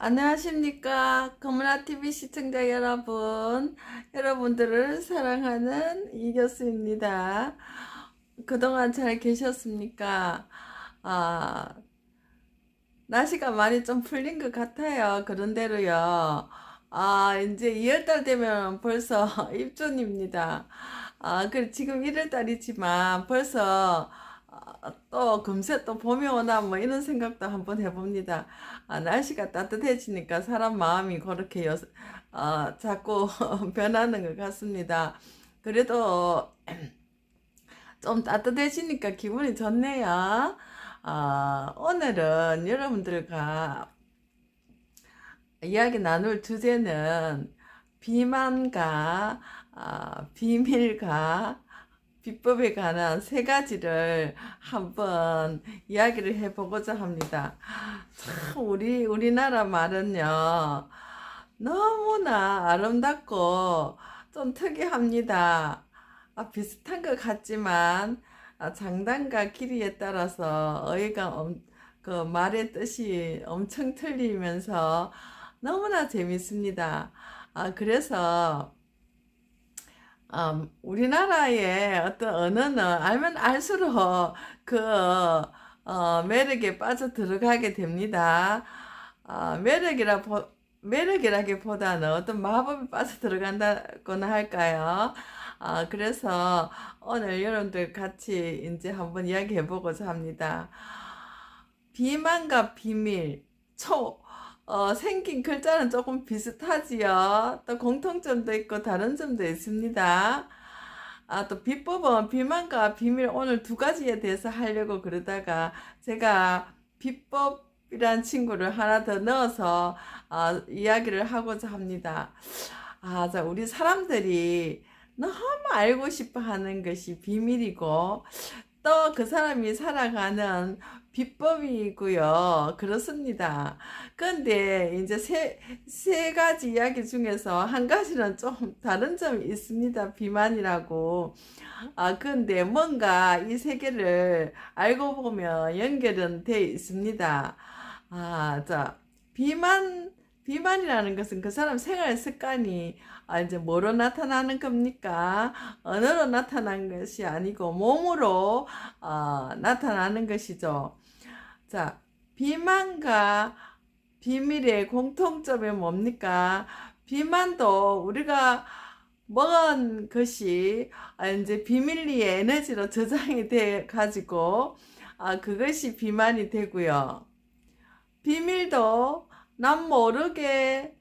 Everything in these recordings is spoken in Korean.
안녕하십니까. 거문아TV 시청자 여러분. 여러분들을 사랑하는 이교수입니다. 그동안 잘 계셨습니까? 아, 날씨가 많이 좀 풀린 것 같아요. 그런대로요. 이제 2월달 되면 벌써 입춘입니다. 지금 1월달이지만 벌써 또 금세 또 봄이 오나 뭐 이런 생각도 한번 해봅니다. 날씨가 따뜻해지니까 사람 마음이 그렇게 자꾸 변하는 것 같습니다. 그래도 좀 따뜻해지니까 기분이 좋네요. 오늘은 여러분들과 이야기 나눌 주제는 비만과 비밀과 비법에 관한 세 가지를 한번 이야기를 해보고자 합니다. 참 우리나라 말은요 너무나 아름답고 좀 특이합니다. 비슷한 것 같지만 장단과 길이에 따라서 그 말의 뜻이 엄청 틀리면서 너무나 재밌습니다. 그래서 우리나라의 어떤 언어는 알면 알수록 그 매력에 빠져 들어가게 됩니다. 매력이라기보다는 어떤 마법에 빠져 들어간다거나 할까요? 그래서 오늘 여러분들 같이 이제 한번 이야기해 보고자 합니다. 비만과 비밀, 생긴 글자는 조금 비슷하지요. 또 공통점도 있고 다른 점도 있습니다. 또 비법은 비만과 비밀 오늘 두 가지에 대해서 하려고 그러다가 제가 비법이란 친구를 하나 더 넣어서 이야기를 하고자 합니다. 자, 우리 사람들이 너무 알고 싶어 하는 것이 비밀이고 또 그 사람이 살아가는 비법이고요. 그렇습니다. 근데 이제 세 가지 이야기 중에서 한 가지는 좀 다른 점이 있습니다. 비만이라고. 근데 뭔가 이 세 개를 알고 보면 연결은 돼 있습니다. 자, 비만이라는 것은 그 사람 생활 습관이 이제 뭐로 나타나는 겁니까? 언어로 나타나는 것이 아니고 몸으로 나타나는 것이죠. 자, 비만과 비밀의 공통점이 뭡니까? 비만도 우리가 먹은 것이 이제 비밀리에 에너지로 저장이 돼 가지고 그것이 비만이 되고요. 비밀도 남 모르게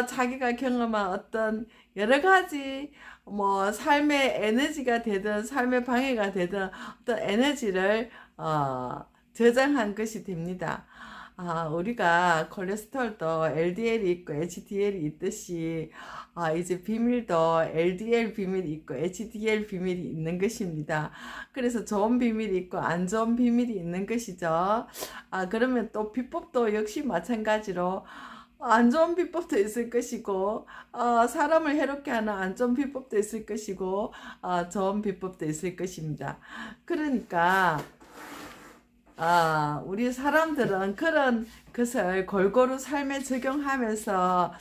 자기가 경험한 어떤 여러 가지 뭐 삶의 에너지가 되든 삶의 방해가 되든 어떤 에너지를 저장한 것이 됩니다. 우리가 콜레스테롤도 LDL이 있고 HDL이 있듯이 이제 비밀도 LDL 비밀이 있고 HDL 비밀이 있는 것입니다. 그래서 좋은 비밀이 있고 안 좋은 비밀이 있는 것이죠. 그러면 또 비법도 역시 마찬가지로 안 좋은 비법도 있을 것이고 사람을 해롭게 하는 안 좋은 비법도 있을 것이고 좋은 비법도 있을 것입니다. 그러니까 우리 사람들은 그런 것을 골고루 삶에 적용하면서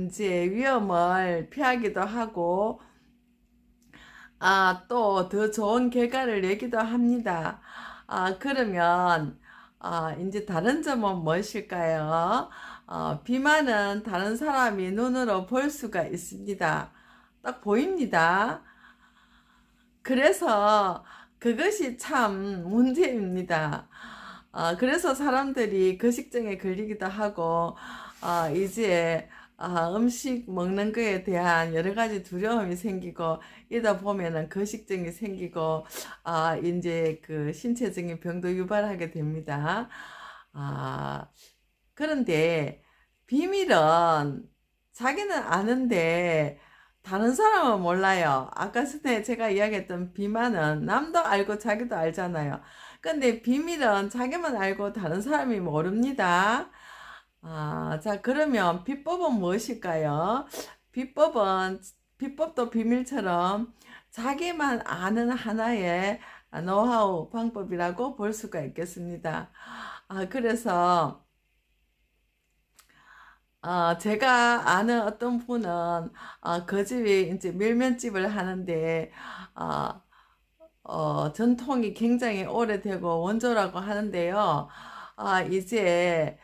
이제 위험을 피하기도 하고 또 더 좋은 결과를 내기도 합니다. 그러면 이제 다른 점은 무엇일까요? 비만은 다른 사람이 눈으로 볼 수가 있습니다. 딱 보입니다. 그래서 그것이 참 문제입니다. 그래서 사람들이 거식증에 걸리기도 하고 이제 음식 먹는 거에 대한 여러 가지 두려움이 생기고 이다 보면은 거식증이 생기고 이제 그 신체적인 병도 유발하게 됩니다. 그런데 비밀은 자기는 아는데 다른 사람은 몰라요. 아까 전에 제가 이야기했던 비만은 남도 알고 자기도 알잖아요. 근데 비밀은 자기만 알고 다른 사람이 모릅니다. 자, 그러면 비법은 무엇일까요? 비법도 비밀처럼 자기만 아는 하나의 노하우 방법이라고 볼 수가 있겠습니다. 그래서 제가 아는 어떤 분은, 그 집이 이제 밀면집을 하는데, 어, 전통이 굉장히 오래되고 원조라고 하는데요. 이제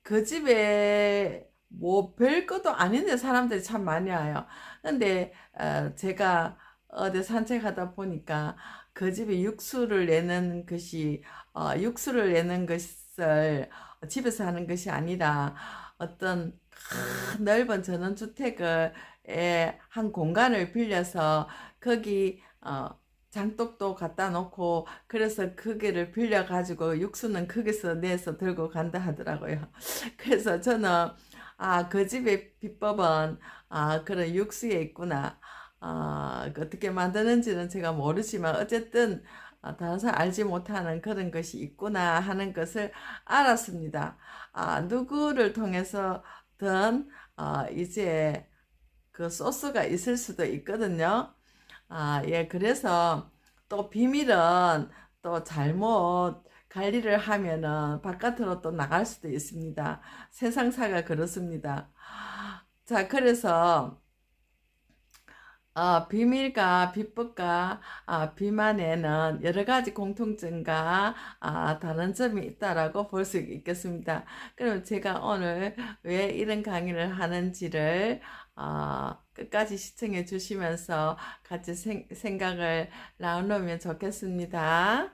그 집에 뭐 별것도 아닌데 사람들이 참 많이 와요. 근데 제가 어디 산책하다 보니까 그 집에 육수를 내는 것을 집에서 하는 것이 아니라 어떤 큰 넓은 전원주택을 한 공간을 빌려서 거기 장독도 갖다 놓고 그래서 그게를 빌려 가지고 육수는 거기서 내서 들고 간다 하더라고요. 그래서 저는 그 집의 비법은 그런 육수에 있구나. 그 어떻게 만드는지는 제가 모르지만 어쨌든 다른 사람 알지 못하는 그런 것이 있구나 하는 것을 알았습니다. 누구를 통해서든 이제 그 소스가 있을 수도 있거든요. 예, 그래서 또 비밀은 또 잘못 관리를 하면은 바깥으로 또 나갈 수도 있습니다. 세상사가 그렇습니다. 자, 그래서 비밀과 비법과 비만에는 여러 가지 공통점과 다른 점이 있다라고 볼 수 있겠습니다. 그럼 제가 오늘 왜 이런 강의를 하는지를 끝까지 시청해 주시면서 같이 생각을 나누면 좋겠습니다.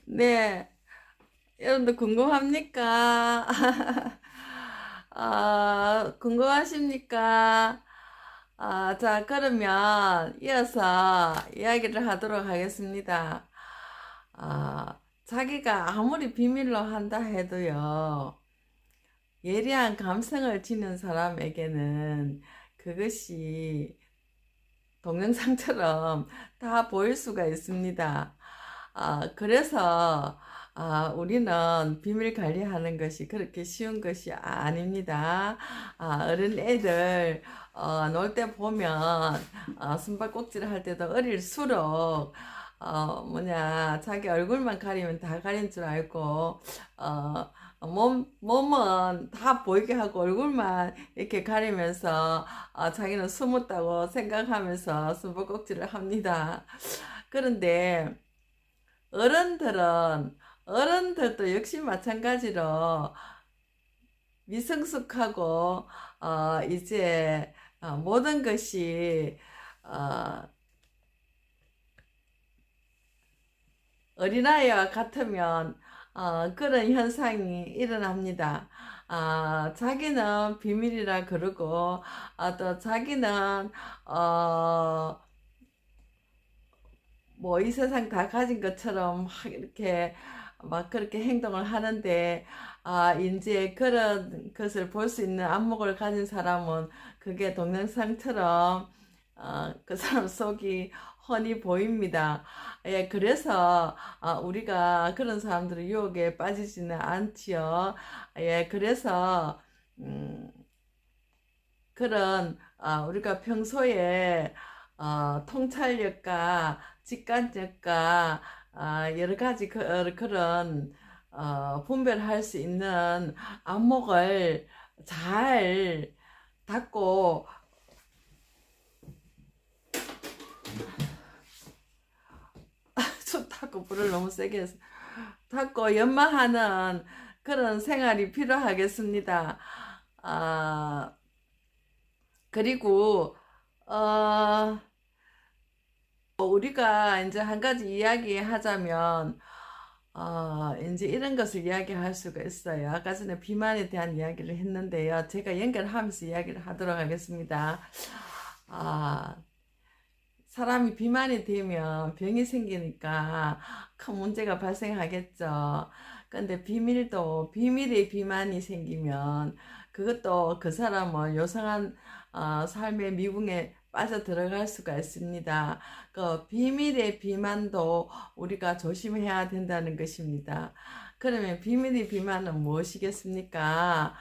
네, 여러분들 궁금합니까? 궁금하십니까? 자, 그러면 이어서 이야기를 하도록 하겠습니다. 자기가 아무리 비밀로 한다 해도요, 예리한 감성을 지닌 사람에게는 그것이 동영상처럼 다 보일 수가 있습니다. 그래서 우리는 비밀 관리하는 것이 그렇게 쉬운 것이 아닙니다. 어린 애들 놀 때 보면 숨바꼭질을 할 때도 어릴수록 자기 얼굴만 가리면 다 가린 줄 알고 몸은 다 보이게 하고 얼굴만 이렇게 가리면서 자기는 숨었다고 생각하면서 숨바꼭질을 합니다. 그런데 어른들도 역시 마찬가지로 미성숙하고 이제 모든 것이 어린아이와 같으면 그런 현상이 일어납니다. 자기는 비밀이라 그러고 또 자기는 뭐 이 세상 다 가진 것처럼 막 이렇게 막 그렇게 행동을 하는데 이제 그런 것을 볼 수 있는 안목을 가진 사람은 그게 동영상처럼 그 사람 속이 훤히 보입니다. 예, 그래서 우리가 그런 사람들의 유혹에 빠지지는 않지요. 예, 그래서 그런 우리가 평소에 통찰력과 직관력과 여러 가지 그런 분별할 수 있는 안목을 잘 닫고 손 닫고 불을 너무 세게 해서 닫고 연마하는 그런 생활이 필요하겠습니다. 그리고 우리가 이제 한 가지 이야기 하자면 이제 이런 것을 이야기할 수가 있어요. 아까 전에 비만에 대한 이야기를 했는데요. 제가 연결하면서 이야기를 하도록 하겠습니다. 사람이 비만이 되면 병이 생기니까 큰 문제가 발생하겠죠. 근데 비밀의 비만이 생기면 그것도 그 사람은 요상한 삶의 미궁에 빠져 들어갈 수가 있습니다. 그 비밀의 비만도 우리가 조심해야 된다는 것입니다. 그러면 비밀의 비만은 무엇이겠습니까?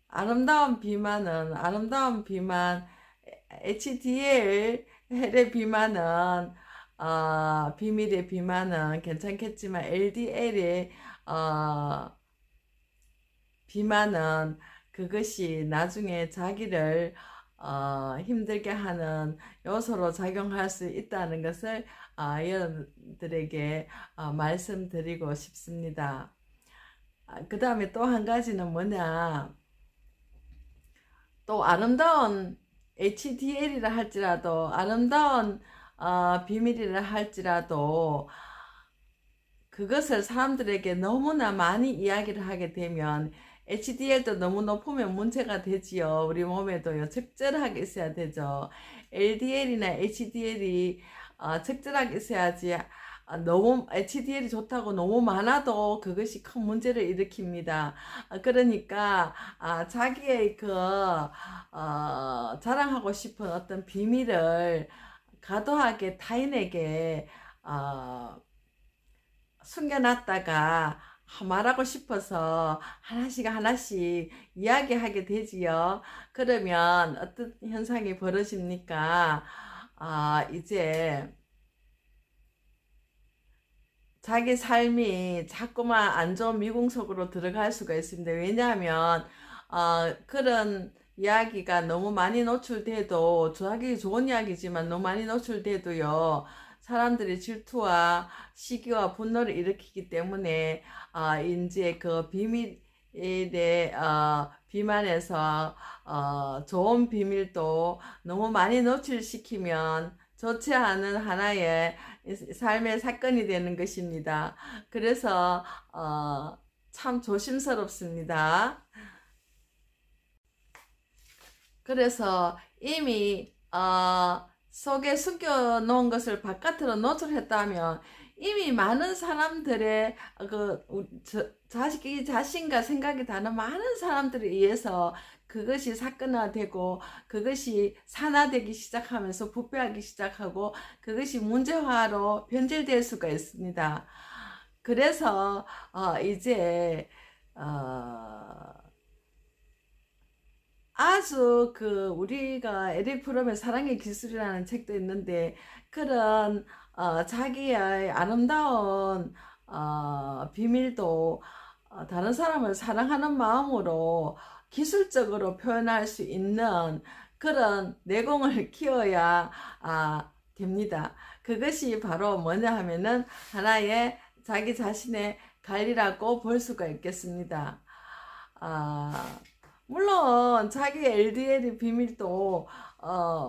아름다운 비만, HDL의 비만은 비밀의 비만은 괜찮겠지만 LDL의 비만은 그것이 나중에 자기를 힘들게 하는 요소로 작용할 수 있다는 것을 여러분들에게 말씀드리고 싶습니다. 그 다음에 또 한 가지는 뭐냐, 또 아름다운 HDL이라 할지라도, 아름다운 비밀이라 할지라도 그것을 사람들에게 너무나 많이 이야기를 하게 되면 HDL도 너무 높으면 문제가 되지요. 우리 몸에도요. 적절하게 있어야 되죠. LDL이나 HDL이 적절하게 있어야지. 너무 HDL이 좋다고 너무 많아도 그것이 큰 문제를 일으킵니다. 그러니까 자기의 그 자랑하고 싶은 어떤 비밀을 과도하게 타인에게 숨겨놨다가 말하고 싶어서 하나씩 이야기하게 되지요. 그러면 어떤 현상이 벌어집니까? 이제 자기 삶이 자꾸만 안 좋은 미궁 속으로 들어갈 수가 있습니다. 왜냐하면 그런 이야기가 너무 많이 노출돼도, 자기 좋은 이야기지만 너무 많이 노출돼도요, 사람들이 질투와 시기와 분노를 일으키기 때문에 이제 그 비밀의 비만에서 좋은 비밀도 너무 많이 노출시키면 좋지 않은 하나의 삶의 사건이 되는 것입니다. 그래서 참 조심스럽습니다. 그래서 이미 속에 숨겨놓은 것을 바깥으로 노출했다면 이미 많은 사람들의 자신과 생각이 다른 많은 사람들에 의해서 그것이 사건화되고 그것이 산화되기 시작하면서 부패하기 시작하고 그것이 문제화로 변질될 수가 있습니다. 그래서 이제 아주 우리가 에릭 프롬의 사랑의 기술이라는 책도 있는데, 그런 자기의 아름다운 비밀도 다른 사람을 사랑하는 마음으로 기술적으로 표현할 수 있는 그런 내공을 키워야 됩니다. 그것이 바로 뭐냐 하면은 하나의 자기 자신의 관리라고 볼 수가 있겠습니다. 물론 자기 LDL의 비밀도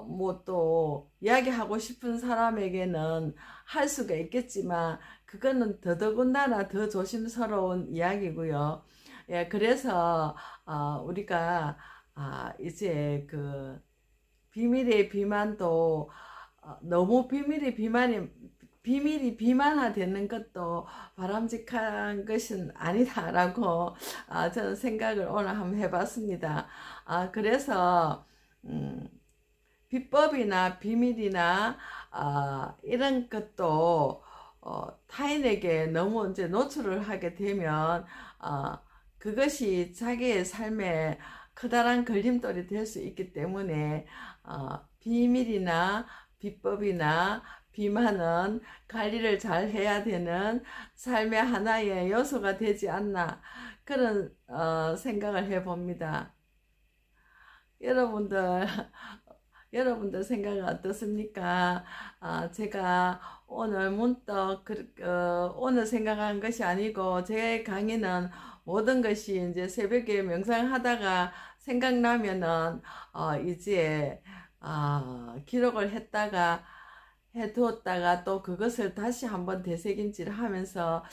뭐 또 이야기하고 싶은 사람에게는 할 수가 있겠지만 그거는 더더군다나 더 조심스러운 이야기고요. 예, 그래서 우리가 이제 그 비밀의 비만도 너무 비밀이 비만화되는 것도 바람직한 것은 아니다라고 저는 생각을 오늘 한번 해봤습니다. 그래서 비법이나 비밀이나 이런 것도 타인에게 너무 이제 노출을 하게 되면 그것이 자기의 삶에 커다란 걸림돌이 될 수 있기 때문에 비밀이나 비법이나 비만은 관리를 잘 해야 되는 삶의 하나의 요소가 되지 않나, 그런 생각을 해봅니다. 여러분들 생각은 어떻습니까? 제가 오늘 문득 오늘 생각한 것이 아니고, 제 강의는 모든 것이 이제 새벽에 명상하다가 생각나면은 이제 기록을 해두었다가 또 그것을 다시 한번 되새김질 하면서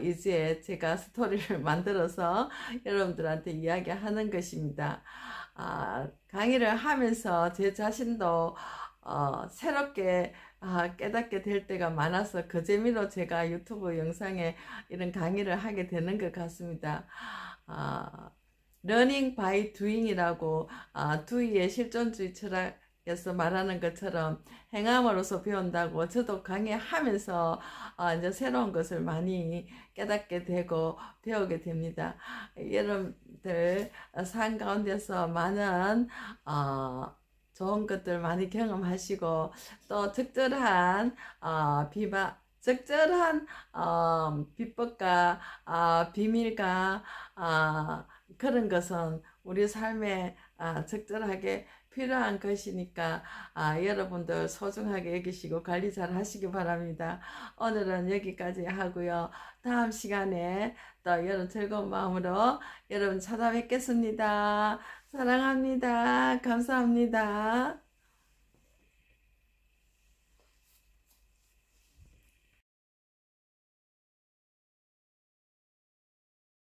이제 제가 스토리를 만들어서 여러분들한테 이야기하는 것입니다. 강의를 하면서 제 자신도 새롭게 깨닫게 될 때가 많아서 그 재미로 제가 유튜브 영상에 이런 강의를 하게 되는 것 같습니다. Learning by doing이라고 두이의 실존주의 철학에서 말하는 것처럼 행함으로써 배운다고, 저도 강의하면서 이제 새로운 것을 많이 깨닫게 되고 배우게 됩니다. 여러분들 삶 가운데서 많은 좋은 것들 많이 경험하시고 또 적절한 적절한 비법과 비밀과 그런 것은 우리 삶에 적절하게 필요한 것이니까 여러분들 소중하게 여기시고 관리 잘 하시기 바랍니다. 오늘은 여기까지 하고요. 다음 시간에 또 여러분 즐거운 마음으로 여러분 찾아뵙겠습니다. 사랑합니다. 감사합니다.